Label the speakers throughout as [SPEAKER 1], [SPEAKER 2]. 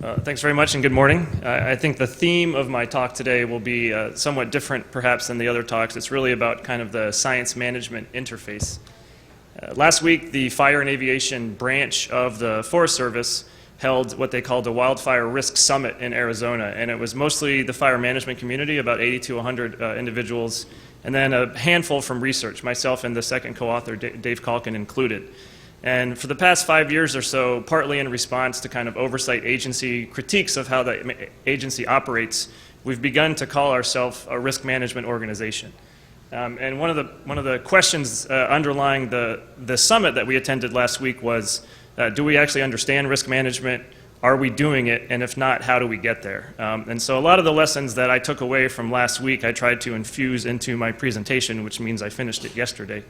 [SPEAKER 1] Thanks very much and good morning. I think the theme of my talk today will be somewhat different perhaps than the other talks. It's really about kind of the science management interface. Last week, the Fire and Aviation branch of the Forest Service held what they called the Wildfire Risk Summit in Arizona, and it was mostly the fire management community, about 80 to 100 individuals, and then a handful from research, myself and the second co-author, Dave Calkin, included. And for the past 5 years or so, partly in response to kind of oversight agency critiques of how the agency operates, we've begun to call ourselves a risk management organization. And one of the questions underlying the summit that we attended last week was, do we actually understand risk management? Are we doing it? And if not, how do we get there? And so a lot of the lessons that I took away from last week, I tried to infuse into my presentation, which means I finished it yesterday.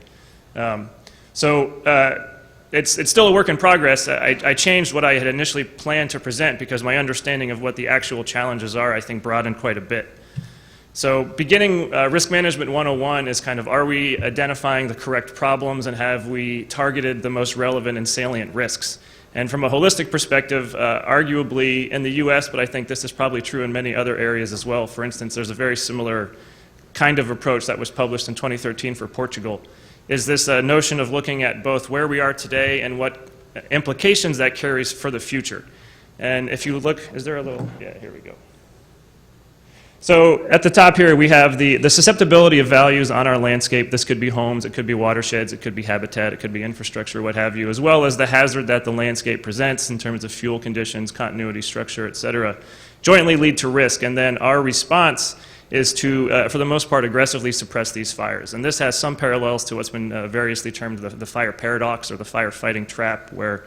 [SPEAKER 1] It's still a work in progress. I changed what I had initially planned to present because my understanding of what the actual challenges are, I think, broadened quite a bit. So beginning Risk Management 101 is kind of, are we identifying the correct problems and have we targeted the most relevant and salient risks? And from a holistic perspective, arguably in the US, but I think this is probably true in many other areas as well. For instance, there's a very similar kind of approach that was published in 2013 for Portugal. Is this notion of looking at both where we are today and what implications that carries for the future. And if you look, is there a little, yeah, here we go. So at the top here we have the susceptibility of values on our landscape. This could be homes, it could be watersheds, it could be habitat, it could be infrastructure, what have you, as well as the hazard that the landscape presents in terms of fuel conditions, continuity, structure, et cetera, jointly lead to risk. And then our response is to, for the most part, aggressively suppress these fires. And this has some parallels to what's been variously termed the fire paradox or the firefighting trap, where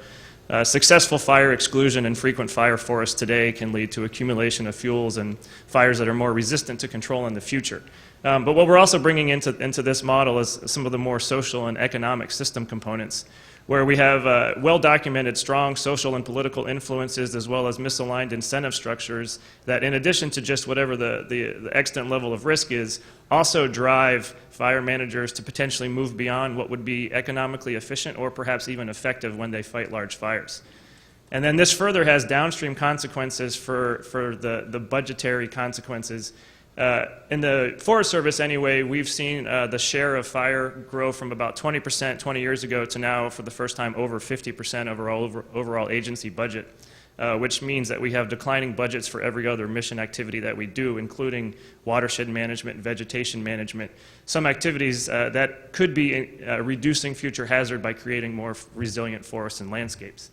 [SPEAKER 1] successful fire exclusion and frequent fire forests today can lead to accumulation of fuels and fires that are more resistant to control in the future. But what we're also bringing into this model is some of the more social and economic system components, where we have well-documented strong social and political influences as well as misaligned incentive structures that, in addition to just whatever the extant level of risk is, also drive fire managers to potentially move beyond what would be economically efficient or perhaps even effective when they fight large fires. And then this further has downstream consequences for the budgetary consequences. In the Forest Service anyway, we've seen the share of fire grow from about 20% 20 years ago to now, for the first time, over 50% of our overall agency budget, which means that we have declining budgets for every other mission activity that we do, including watershed management, vegetation management, some activities that could be reducing future hazard by creating more resilient forests and landscapes.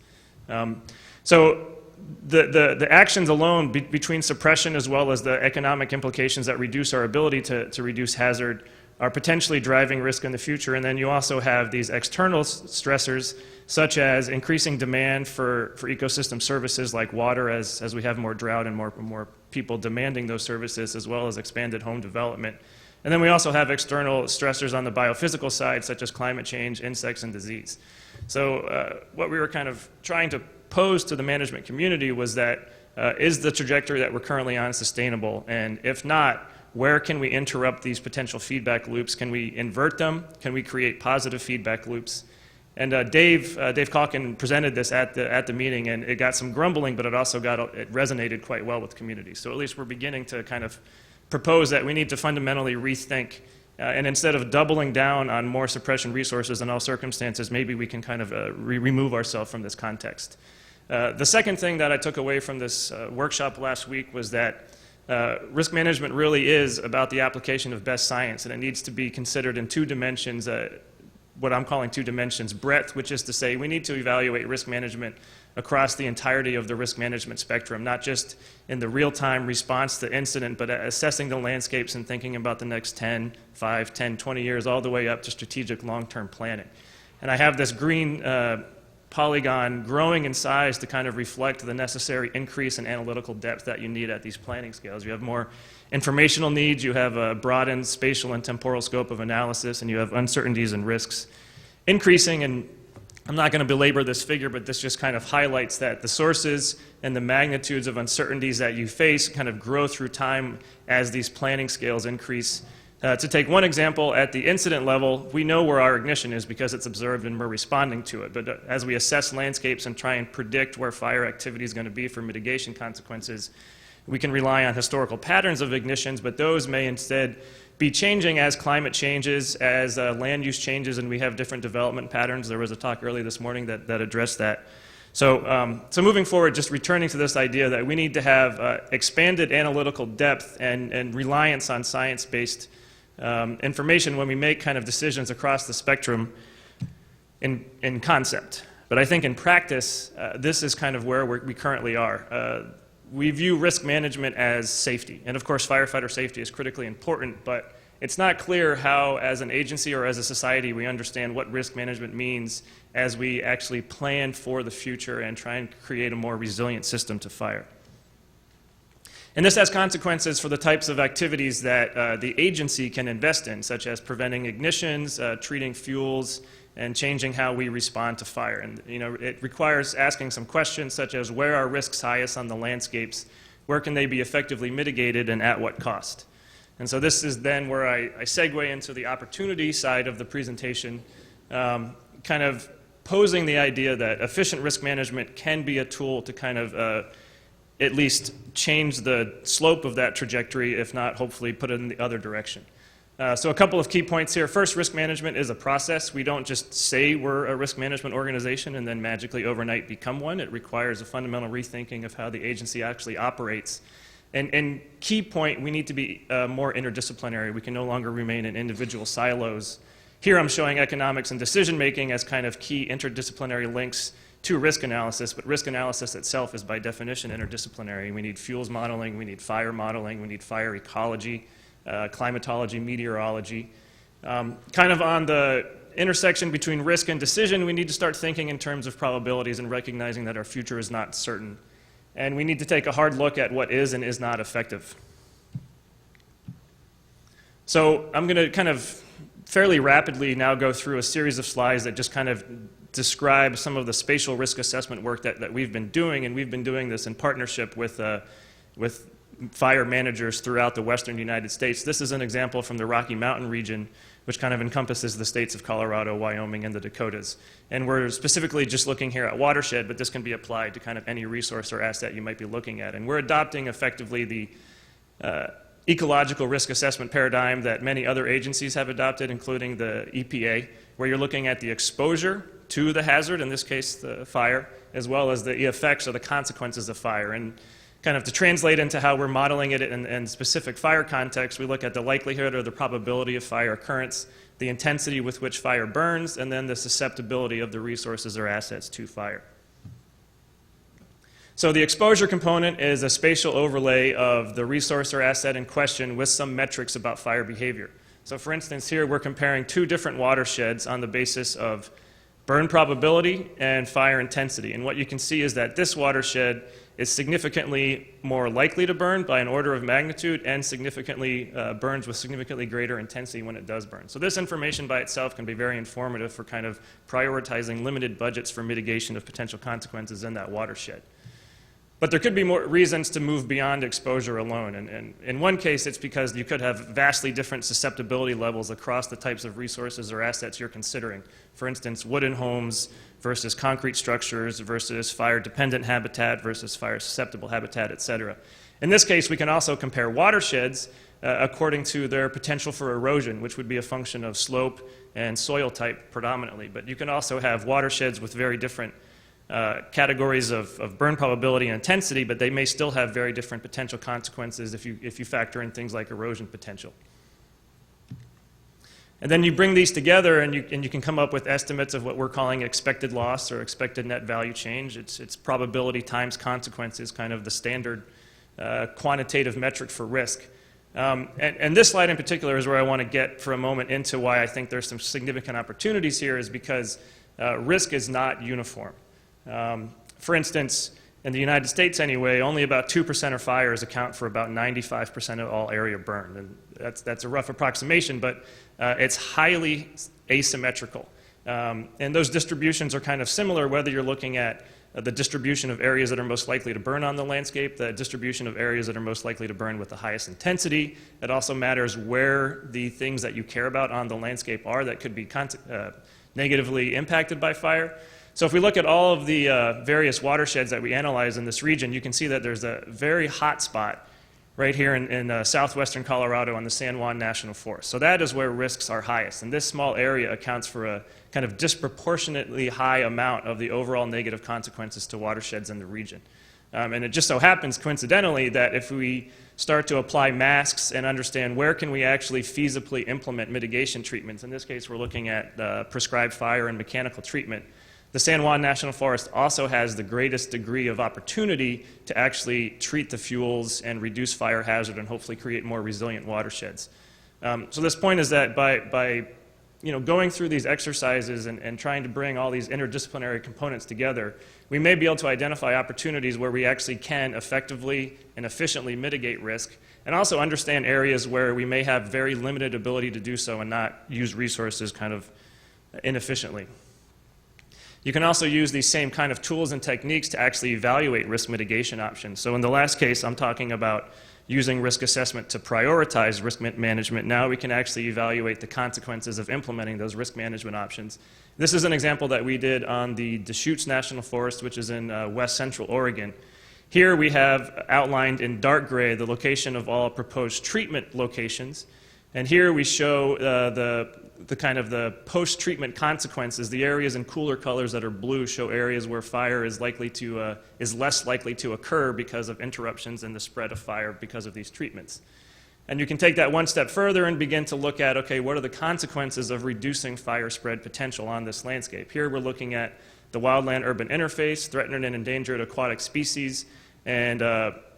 [SPEAKER 1] The actions alone between suppression as well as the economic implications that reduce our ability to reduce hazard are potentially driving risk in the future. And then you also have these external stressors, such as increasing demand for ecosystem services like water as we have more drought and more people demanding those services, as well as expanded home development. And then we also have external stressors on the biophysical side, such as climate change, insects, and disease. So what we were kind of trying to pose to the management community was that is the trajectory that we're currently on sustainable? And if not, where can we interrupt these potential feedback loops? Can we invert them? Can we create positive feedback loops? And Dave Calkin presented this at the meeting, and it got some grumbling, but it resonated quite well with the community. So at least we're beginning to kind of propose that we need to fundamentally rethink, and instead of doubling down on more suppression resources in all circumstances, maybe we can kind of remove ourselves from this context. The second thing that I took away from this workshop last week was that risk management really is about the application of best science, and it needs to be considered in two dimensions, what I'm calling two dimensions: breadth, which is to say we need to evaluate risk management across the entirety of the risk management spectrum, not just in the real-time response to incident, but assessing the landscapes and thinking about the next 10, 5, 10, 20 years, all the way up to strategic long-term planning. And I have this green polygon growing in size to kind of reflect the necessary increase in analytical depth that you need at these planning scales. You have more informational needs, you have a broadened spatial and temporal scope of analysis, and you have uncertainties and risks increasing. And I'm not going to belabor this figure, but this just kind of highlights that the sources and the magnitudes of uncertainties that you face kind of grow through time as these planning scales increase To take one example, at the incident level, we know where our ignition is because it's observed and we're responding to it. But as we assess landscapes and try and predict where fire activity is going to be for mitigation consequences, we can rely on historical patterns of ignitions, but those may instead be changing as climate changes, as land use changes, and we have different development patterns. There was a talk early this morning that addressed that. So moving forward, just returning to this idea that we need to have expanded analytical depth and reliance on science-based information when we make kind of decisions across the spectrum in concept. But I think in practice, this is kind of where we currently are. We view risk management as safety. And of course, firefighter safety is critically important, but it's not clear how, as an agency or as a society, we understand what risk management means as we actually plan for the future and try and create a more resilient system to fire. And this has consequences for the types of activities that the agency can invest in, such as preventing ignitions, treating fuels, and changing how we respond to fire. And it requires asking some questions such as where are risks highest on the landscapes, where can they be effectively mitigated, and at what cost? And so this is then where I segue into the opportunity side of the presentation, kind of posing the idea that efficient risk management can be a tool to kind of at least change the slope of that trajectory, if not hopefully put it in the other direction. So a couple of key points here. First, risk management is a process. We don't just say we're a risk management organization and then magically overnight become one. It requires a fundamental rethinking of how the agency actually operates. And key point, we need to be more interdisciplinary. We can no longer remain in individual silos. Here I'm showing economics and decision making as kind of key interdisciplinary links to risk analysis, but risk analysis itself is by definition interdisciplinary. We need fuels modeling, we need fire modeling, we need fire ecology, climatology, meteorology. Kind of on the intersection between risk and decision, we need to start thinking in terms of probabilities and recognizing that our future is not certain. And we need to take a hard look at what is and is not effective. So I'm going to kind of fairly rapidly now go through a series of slides that just kind of describe some of the spatial risk assessment work that we've been doing, and we've been doing this in partnership with fire managers throughout the western United States. This is an example from the Rocky Mountain region, which kind of encompasses the states of Colorado, Wyoming, and the Dakotas. And we're specifically just looking here at watershed, but this can be applied to kind of any resource or asset you might be looking at. And we're adopting effectively the ecological risk assessment paradigm that many other agencies have adopted, including the EPA, where you're looking at the exposure to the hazard, in this case the fire, as well as the effects or the consequences of fire. And kind of to translate into how we're modeling it in specific fire context, we look at the likelihood or the probability of fire occurrence, the intensity with which fire burns, and then the susceptibility of the resources or assets to fire. So the exposure component is a spatial overlay of the resource or asset in question with some metrics about fire behavior. So for instance, here we're comparing two different watersheds on the basis of burn probability and fire intensity. And what you can see is that this watershed is significantly more likely to burn by an order of magnitude and significantly burns with significantly greater intensity when it does burn. So this information by itself can be very informative for kind of prioritizing limited budgets for mitigation of potential consequences in that watershed. But there could be more reasons to move beyond exposure alone. And in one case, it's because you could have vastly different susceptibility levels across the types of resources or assets you're considering. For instance, wooden homes versus concrete structures versus fire-dependent habitat versus fire-susceptible habitat, et cetera. In this case, we can also compare watersheds according to their potential for erosion, which would be a function of slope and soil type predominantly. But you can also have watersheds with very different categories of burn probability and intensity, but they may still have very different potential consequences if you factor in things like erosion potential. And then you bring these together and you can come up with estimates of what we're calling expected loss or expected net value change. It's probability times consequences, kind of the standard quantitative metric for risk. And this slide in particular is where I want to get for a moment into why I think there's some significant opportunities here, is because risk is not uniform. For instance, in the United States anyway, only about 2% of fires account for about 95% of all area burned. And that's a rough approximation, but it's highly asymmetrical. And those distributions are kind of similar whether you're looking at the distribution of areas that are most likely to burn on the landscape, the distribution of areas that are most likely to burn with the highest intensity. It also matters where the things that you care about on the landscape are that could be negatively impacted by fire. So if we look at all of the various watersheds that we analyze in this region, you can see that there's a very hot spot right here in southwestern Colorado on the San Juan National Forest. So that is where risks are highest. And this small area accounts for a kind of disproportionately high amount of the overall negative consequences to watersheds in the region. And it just so happens, coincidentally, that if we start to apply masks and understand where can we actually feasibly implement mitigation treatments, in this case we're looking at prescribed fire and mechanical treatment, the San Juan National Forest also has the greatest degree of opportunity to actually treat the fuels and reduce fire hazard and hopefully create more resilient watersheds. So this point is that by going through these exercises and trying to bring all these interdisciplinary components together, we may be able to identify opportunities where we actually can effectively and efficiently mitigate risk, and also understand areas where we may have very limited ability to do so and not use resources kind of inefficiently. You can also use these same kind of tools and techniques to actually evaluate risk mitigation options. So in the last case, I'm talking about using risk assessment to prioritize risk management. Now we can actually evaluate the consequences of implementing those risk management options. This is an example that we did on the Deschutes National Forest, which is in west central Oregon. Here we have outlined in dark gray the location of all proposed treatment locations. And here we show the kind of the post-treatment consequences. The areas in cooler colors that are blue show areas where fire is less likely to occur because of interruptions in the spread of fire because of these treatments. And you can take that one step further and begin to look at, okay, what are the consequences of reducing fire spread potential on this landscape? Here we're looking at the wildland-urban interface, threatened and endangered aquatic species, and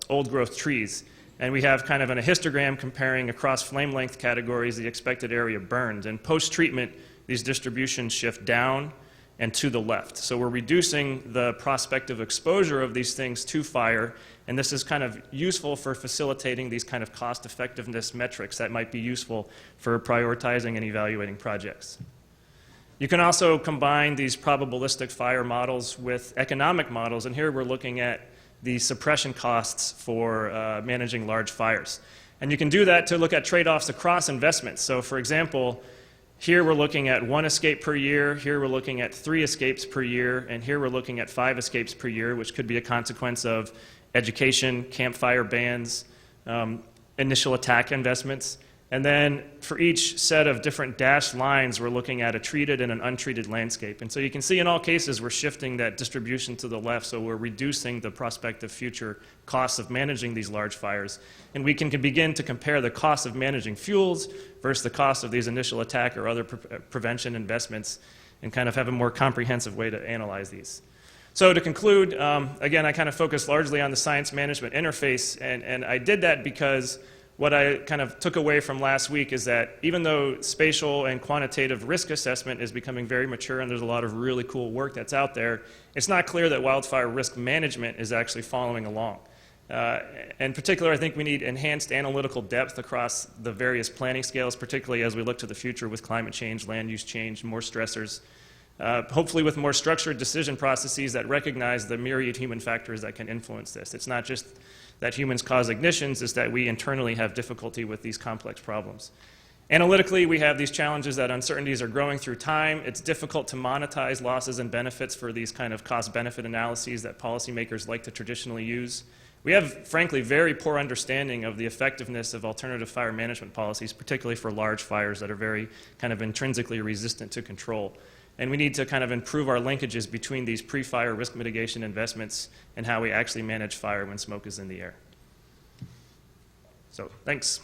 [SPEAKER 1] old-growth trees. And we have kind of a histogram comparing across flame length categories the expected area burned. And post-treatment, these distributions shift down and to the left. So we're reducing the prospective exposure of these things to fire, and this is kind of useful for facilitating these kind of cost-effectiveness metrics that might be useful for prioritizing and evaluating projects. You can also combine these probabilistic fire models with economic models, and here we're looking at the suppression costs for managing large fires. And you can do that to look at trade-offs across investments. So for example, here we're looking at 1 escape per year, here we're looking at 3 escapes per year, and here we're looking at 5 escapes per year, which could be a consequence of education, campfire bans, initial attack investments. And then for each set of different dashed lines, we're looking at a treated and an untreated landscape. And so you can see in all cases, we're shifting that distribution to the left, so we're reducing the prospective future costs of managing these large fires. And we can begin to compare the cost of managing fuels versus the cost of these initial attack or other prevention investments, and kind of have a more comprehensive way to analyze these. So to conclude, again, I kind of focused largely on the science management interface, and I did that because what I kind of took away from last week is that even though spatial and quantitative risk assessment is becoming very mature and there's a lot of really cool work that's out there, it's not clear that wildfire risk management is actually following along. In particular, I think we need enhanced analytical depth across the various planning scales, particularly as we look to the future with climate change, land use change, more stressors. Hopefully with more structured decision processes that recognize the myriad human factors that can influence this. It's not just that humans cause ignitions, it's that we internally have difficulty with these complex problems. Analytically, we have these challenges that uncertainties are growing through time. It's difficult to monetize losses and benefits for these kind of cost-benefit analyses that policymakers like to traditionally use. We have, frankly, very poor understanding of the effectiveness of alternative fire management policies, particularly for large fires that are very kind of intrinsically resistant to control. And we need to kind of improve our linkages between these pre-fire risk mitigation investments and how we actually manage fire when smoke is in the air. So, thanks.